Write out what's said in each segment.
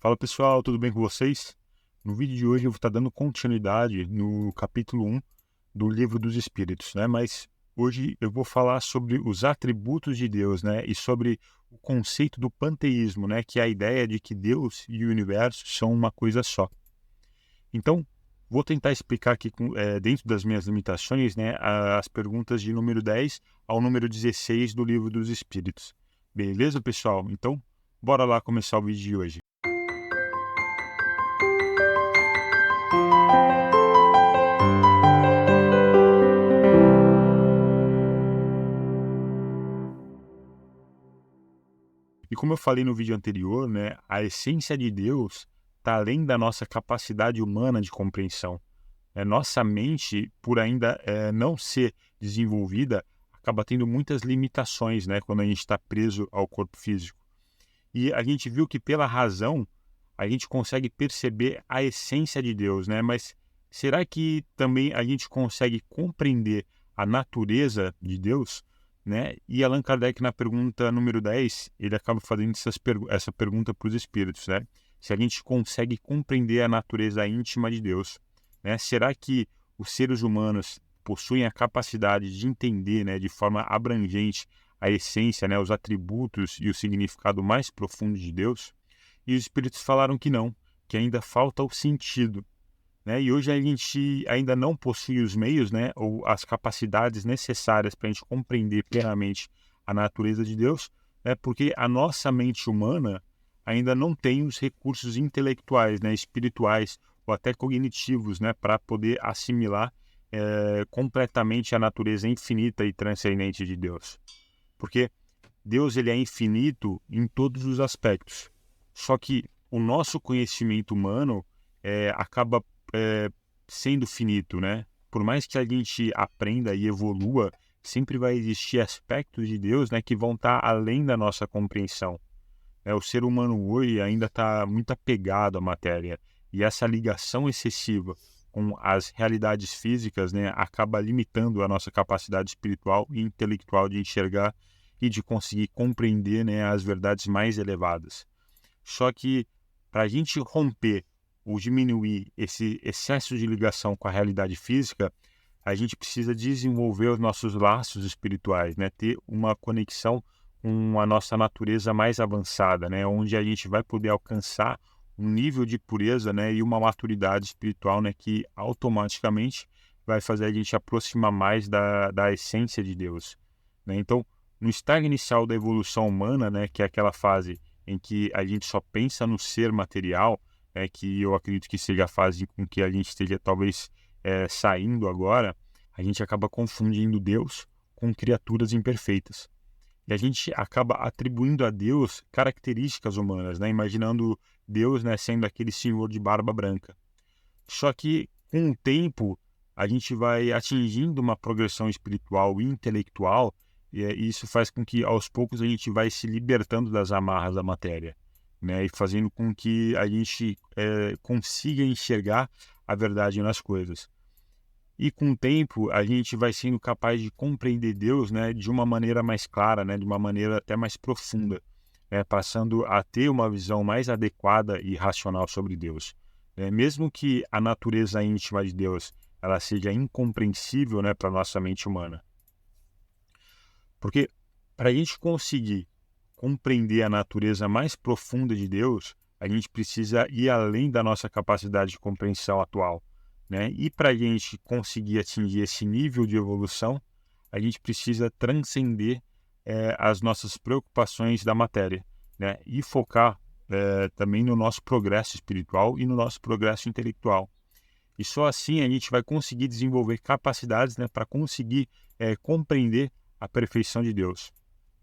Fala pessoal, tudo bem com vocês? No vídeo de hoje eu vou estar dando continuidade no capítulo 1 do Livro dos Espíritos, né? Mas hoje eu vou falar sobre os atributos de Deus, né? E sobre o conceito do panteísmo, né? Que é a ideia de que Deus e o universo são uma coisa só. Então, vou tentar explicar aqui, dentro das minhas limitações, né? As perguntas de número 10 ao número 16 do Livro dos Espíritos. Beleza, pessoal? Então, bora lá começar o vídeo de hoje. E como eu falei no vídeo anterior, né, a essência de Deus está além da nossa capacidade humana de compreensão. Nossa mente, por ainda não ser desenvolvida, acaba tendo muitas limitações, né, quando a gente está preso ao corpo físico. E a gente viu que pela razão a gente consegue perceber a essência de Deus, né? Mas será que também a gente consegue compreender a natureza de Deus? Né? E Allan Kardec, na pergunta número 10, ele acaba fazendo essa pergunta para os espíritos, né? Se a gente consegue compreender a natureza íntima de Deus, né? Será que os seres humanos possuem a capacidade de entender, né, de forma abrangente a essência, né, os atributos e o significado mais profundo de Deus? E os espíritos falaram que não, que ainda falta o sentido, né? E hoje a gente ainda não possui os meios, né, ou as capacidades necessárias para a gente compreender plenamente a natureza de Deus, né, porque a nossa mente humana ainda não tem os recursos intelectuais, né, espirituais ou até cognitivos, né, para poder assimilar completamente a natureza infinita e transcendente de Deus. Porque Deus ele é infinito em todos os aspectos. Só que o nosso conhecimento humano acaba é, sendo finito, né? Por mais que a gente aprenda e evolua, sempre vai existir aspectos de Deus, né, que vão estar além da nossa compreensão. O ser humano hoje ainda está muito apegado à matéria e essa ligação excessiva com as realidades físicas, né, acaba limitando a nossa capacidade espiritual e intelectual de enxergar e de conseguir compreender, né, as verdades mais elevadas. Só que para a gente romper ou diminuir esse excesso de ligação com a realidade física, a gente precisa desenvolver os nossos laços espirituais, né? Ter uma conexão com a nossa natureza mais avançada, né? Onde a gente vai poder alcançar um nível de pureza, né? E uma maturidade espiritual, né? Que automaticamente vai fazer a gente aproximar mais da essência de Deus, né? Então, no estágio inicial da evolução humana, né? Que é aquela fase em que a gente só pensa no ser material, que eu acredito que seja a fase com que a gente esteja talvez saindo agora, a gente acaba confundindo Deus com criaturas imperfeitas. E a gente acaba atribuindo a Deus características humanas, né? Imaginando Deus, né, sendo aquele senhor de barba branca. Só que, com o tempo, a gente vai atingindo uma progressão espiritual e intelectual, e isso faz com que, aos poucos, a gente vai se libertando das amarras da matéria, né? E fazendo com que a gente consiga enxergar a verdade nas coisas. E com o tempo, a gente vai sendo capaz de compreender Deus, né, de uma maneira mais clara, né, de uma maneira até mais profunda, né, passando a ter uma visão mais adequada e racional sobre Deus. Mesmo que a natureza íntima de Deus ela seja incompreensível, né, para a nossa mente humana. Porque para a gente conseguir compreender a natureza mais profunda de Deus, a gente precisa ir além da nossa capacidade de compreensão atual, né? E para a gente conseguir atingir esse nível de evolução, a gente precisa transcender as nossas preocupações da matéria, né? E focar também no nosso progresso espiritual e no nosso progresso intelectual. E só assim a gente vai conseguir desenvolver capacidades, né, para conseguir compreender a perfeição de Deus.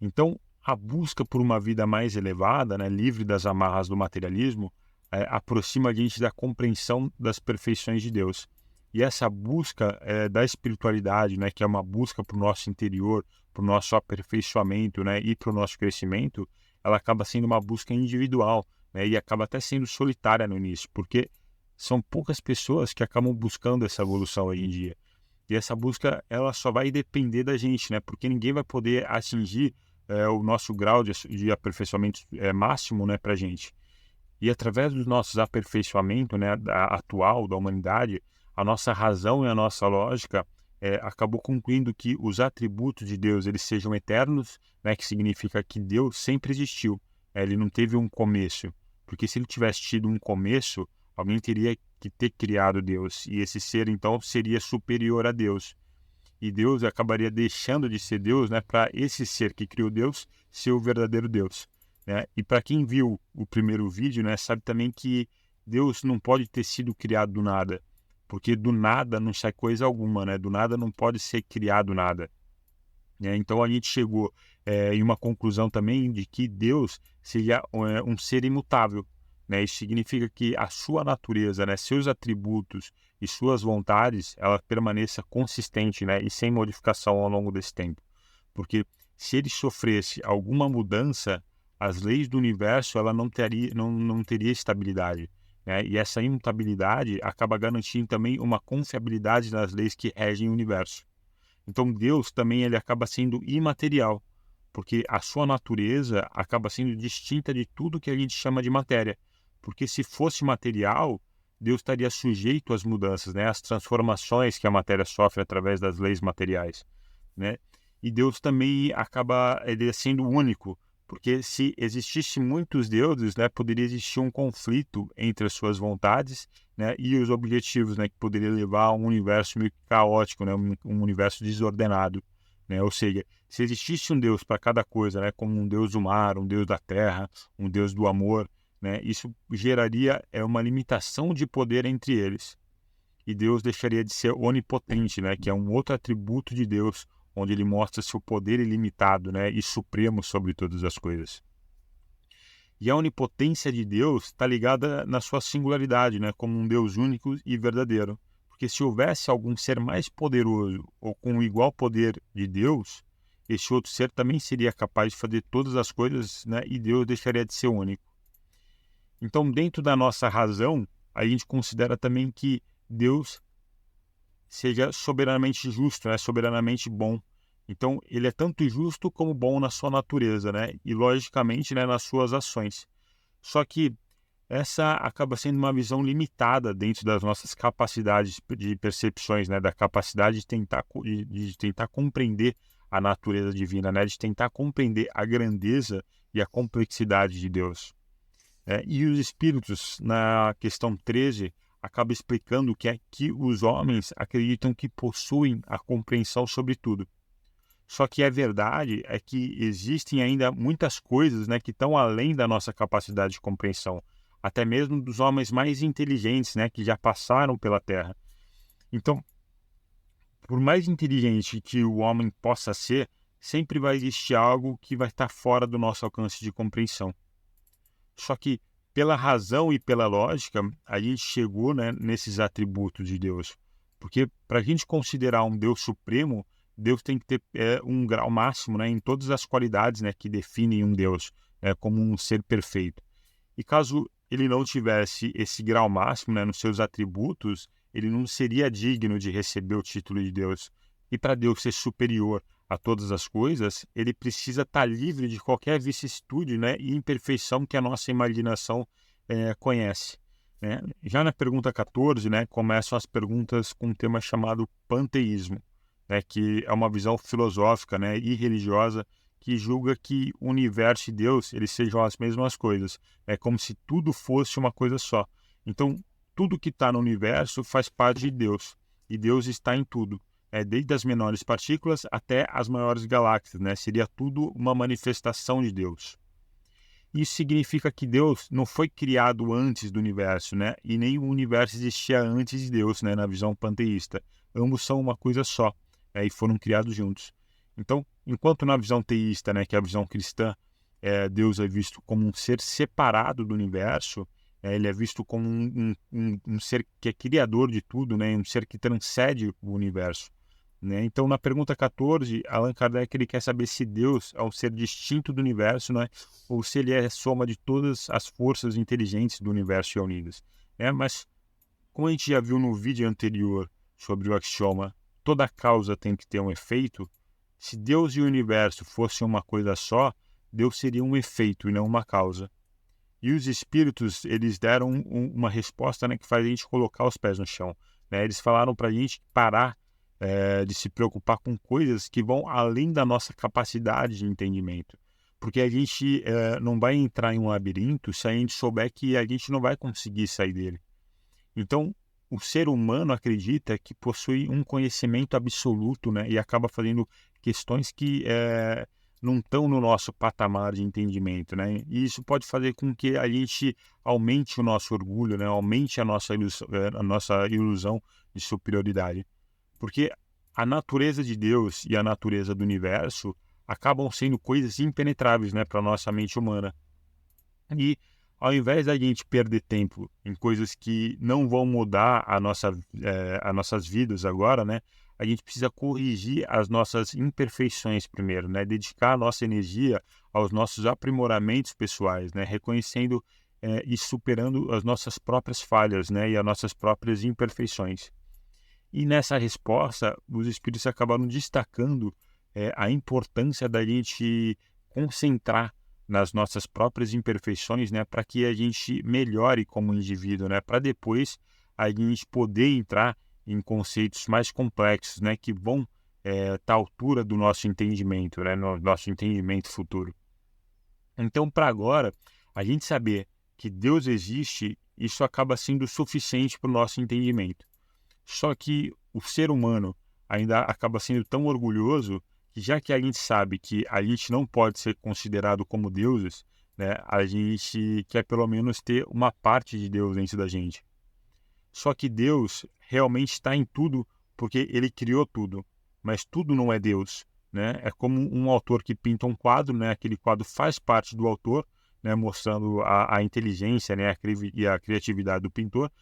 Então, a busca por uma vida mais elevada, né, livre das amarras do materialismo, aproxima a gente da compreensão das perfeições de Deus. E essa busca da espiritualidade, né, que é uma busca para o nosso interior, para o nosso aperfeiçoamento, né, e para o nosso crescimento, ela acaba sendo uma busca individual, né, e acaba até sendo solitária no início, porque são poucas pessoas que acabam buscando essa evolução hoje em dia. E essa busca ela só vai depender da gente, né? Porque ninguém vai poder atingir o nosso grau de aperfeiçoamento máximo, né, para a gente. E através dos nossos aperfeiçoamentos, né, atual da humanidade, a nossa razão e a nossa lógica acabou concluindo que os atributos de Deus eles sejam eternos, né, que significa que Deus sempre existiu. Ele não teve um começo, porque se ele tivesse tido um começo, alguém teria que ter criado Deus, e esse ser então seria superior a Deus. E Deus acabaria deixando de ser Deus, né, para esse ser que criou Deus ser o verdadeiro Deus, né? E para quem viu o primeiro vídeo, né, sabe também que Deus não pode ter sido criado do nada, porque do nada não sai coisa alguma, né? Do nada não pode ser criado nada, né? Então a gente chegou em uma conclusão também de que Deus seria um ser imutável, né? Isso significa que a sua natureza, né, seus atributos e suas vontades, ela permaneça consistente, né, e sem modificação ao longo desse tempo. Porque se ele sofresse alguma mudança, as leis do universo ela não teria estabilidade, né? E essa imutabilidade acaba garantindo também uma confiabilidade nas leis que regem o universo. Então Deus também ele acaba sendo imaterial, porque a sua natureza acaba sendo distinta de tudo que a gente chama de matéria. Porque se fosse material, Deus estaria sujeito às mudanças, né? Às transformações que a matéria sofre através das leis materiais, né? E Deus também acaba ele sendo único, porque se existisse muitos deuses, né, poderia existir um conflito entre as suas vontades, né, e os objetivos, né, que poderia levar a um universo meio caótico, né, um universo desordenado, né? Ou seja, se existisse um Deus para cada coisa, né, como um Deus do mar, um Deus da terra, um Deus do amor, né, isso geraria uma limitação de poder entre eles. E Deus deixaria de ser onipotente, né, que é um outro atributo de Deus, onde ele mostra seu poder ilimitado, né, e supremo sobre todas as coisas. E a onipotência de Deus está ligada na sua singularidade, né, como um Deus único e verdadeiro. Porque se houvesse algum ser mais poderoso ou com igual poder de Deus, esse outro ser também seria capaz de fazer todas as coisas, né, e Deus deixaria de ser único. Então, dentro da nossa razão, a gente considera também que Deus seja soberanamente justo, né, soberanamente bom. Então, ele é tanto justo como bom na sua natureza, né, e logicamente, né, nas suas ações. Só que essa acaba sendo uma visão limitada dentro das nossas capacidades de percepções, né, da capacidade de tentar compreender a natureza divina, né, de tentar compreender a grandeza e a complexidade de Deus. E os espíritos, na questão 13, acaba explicando que é que os homens acreditam que possuem a compreensão sobre tudo. Só que a verdade é que existem ainda muitas coisas, né, que estão além da nossa capacidade de compreensão, até mesmo dos homens mais inteligentes, né, que já passaram pela Terra. Então, por mais inteligente que o homem possa ser, sempre vai existir algo que vai estar fora do nosso alcance de compreensão. Só que pela razão e pela lógica, a gente chegou, né, nesses atributos de Deus. Porque para a gente considerar um Deus supremo, Deus tem que ter um grau máximo, né, em todas as qualidades, né, que definem um Deus como um ser perfeito. E caso ele não tivesse esse grau máximo, né, nos seus atributos, ele não seria digno de receber o título de Deus. E para Deus ser superior a todas as coisas, ele precisa estar livre de qualquer vicissitude, né, e imperfeição que a nossa imaginação conhece, né? Já na pergunta 14, né, começam as perguntas com um tema chamado panteísmo, né, que é uma visão filosófica, né, e religiosa que julga que o universo e Deus eles sejam as mesmas coisas. É como se tudo fosse uma coisa só. Então, tudo que está no universo faz parte de Deus, e Deus está em tudo. Desde as menores partículas até as maiores galáxias, né? Seria tudo uma manifestação de Deus. Isso significa que Deus não foi criado antes do universo, né? E nem o universo existia antes de Deus, né? Na visão panteísta. Ambos são uma coisa só, e foram criados juntos. Então, enquanto na visão teísta, né, que é a visão cristã, Deus é visto como um ser separado do universo, ele é visto como um ser que é criador de tudo, né? Um ser que transcende o universo. Né? Então, na pergunta 14, Allan Kardec ele quer saber se Deus é um ser distinto do universo, né? Ou se ele é a soma de todas as forças inteligentes do universo reunidas. Mas, como a gente já viu no vídeo anterior sobre o axioma, toda causa tem que ter um efeito. Se Deus e o universo fossem uma coisa só, Deus seria um efeito e não uma causa. E os espíritos, eles deram uma resposta, né, que faz a gente colocar os pés no chão, né? Eles falaram para a gente parar de se preocupar com coisas que vão além da nossa capacidade de entendimento. Porque a gente não vai entrar em um labirinto se a gente souber que a gente não vai conseguir sair dele. Então, o ser humano acredita que possui um conhecimento absoluto, né? E acaba fazendo questões que não estão no nosso patamar de entendimento, né? E isso pode fazer com que a gente aumente o nosso orgulho, né? Aumente a nossa ilusão de superioridade. Porque a natureza de Deus e a natureza do universo acabam sendo coisas impenetráveis, né, para a nossa mente humana. E ao invés da gente perder tempo em coisas que não vão mudar as nossas vidas agora, né, a gente precisa corrigir as nossas imperfeições primeiro, né, dedicar a nossa energia aos nossos aprimoramentos pessoais, né, reconhecendo e superando as nossas próprias falhas, né, e as nossas próprias imperfeições. E nessa resposta, os espíritos acabaram destacando a importância da gente concentrar nas nossas próprias imperfeições, né, para que a gente melhore como indivíduo, né, para depois a gente poder entrar em conceitos mais complexos, né, que vão estar à altura do nosso entendimento, né, no nosso entendimento futuro. Então, para agora, a gente saber que Deus existe, isso acaba sendo suficiente para o nosso entendimento. Só que o ser humano ainda acaba sendo tão orgulhoso que, já que a gente sabe que a gente não pode ser considerado como deuses, né, a gente quer pelo menos ter uma parte de Deus dentro da gente. Só que Deus realmente está em tudo porque ele criou tudo, mas tudo não é Deus, né? É como um autor que pinta um quadro, né? Aquele quadro faz parte do autor, né? Mostrando a inteligência, né? E a criatividade do pintor.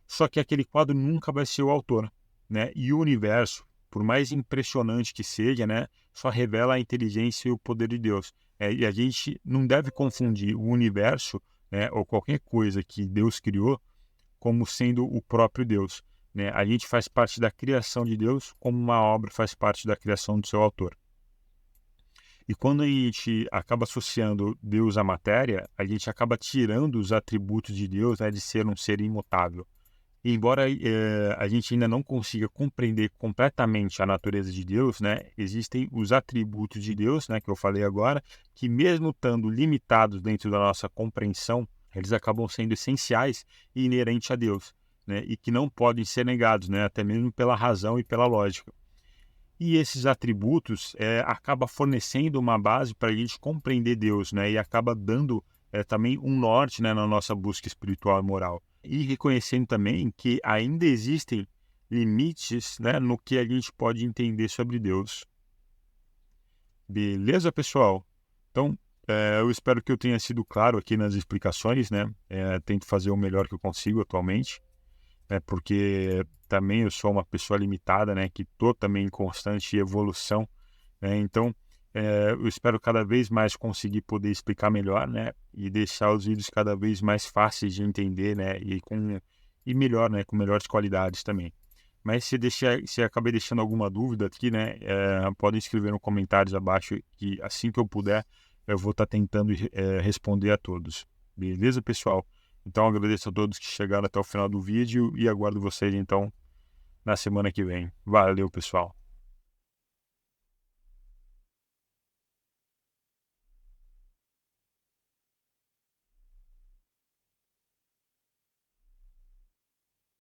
Só que aquele quadro nunca vai ser o autor, né? E o universo, por mais impressionante que seja, né, só revela a inteligência e o poder de Deus. E a gente não deve confundir o universo, né, ou qualquer coisa que Deus criou como sendo o próprio Deus, né? A gente faz parte da criação de Deus como uma obra faz parte da criação do seu autor. E quando a gente acaba associando Deus à matéria, a gente acaba tirando os atributos de Deus, né, de ser um ser imutável. E embora a gente ainda não consiga compreender completamente a natureza de Deus, né, existem os atributos de Deus, né, que eu falei agora, que mesmo estando limitados dentro da nossa compreensão, eles acabam sendo essenciais e inerentes a Deus, né, e que não podem ser negados, né, até mesmo pela razão e pela lógica. E esses atributos acaba fornecendo uma base para a gente compreender Deus, né, e acaba dando também um norte, né, na nossa busca espiritual e moral. E reconhecendo também que ainda existem limites, né, no que a gente pode entender sobre Deus. Beleza, pessoal? Então, eu espero que eu tenha sido claro aqui nas explicações, né? Tento fazer o melhor que eu consigo atualmente, né? Porque também eu sou uma pessoa limitada, né? Que estou também em constante evolução, né? Então, eu espero cada vez mais conseguir poder explicar melhor, né? E deixar os vídeos cada vez mais fáceis de entender, né? E melhor, né? Com melhores qualidades também. Mas se acabei deixando alguma dúvida aqui, né? Podem escrever nos comentários abaixo que assim que eu puder, eu vou estar tentando responder a todos. Beleza, pessoal? Então, agradeço a todos que chegaram até o final do vídeo e aguardo vocês, então, na semana que vem. Valeu, pessoal!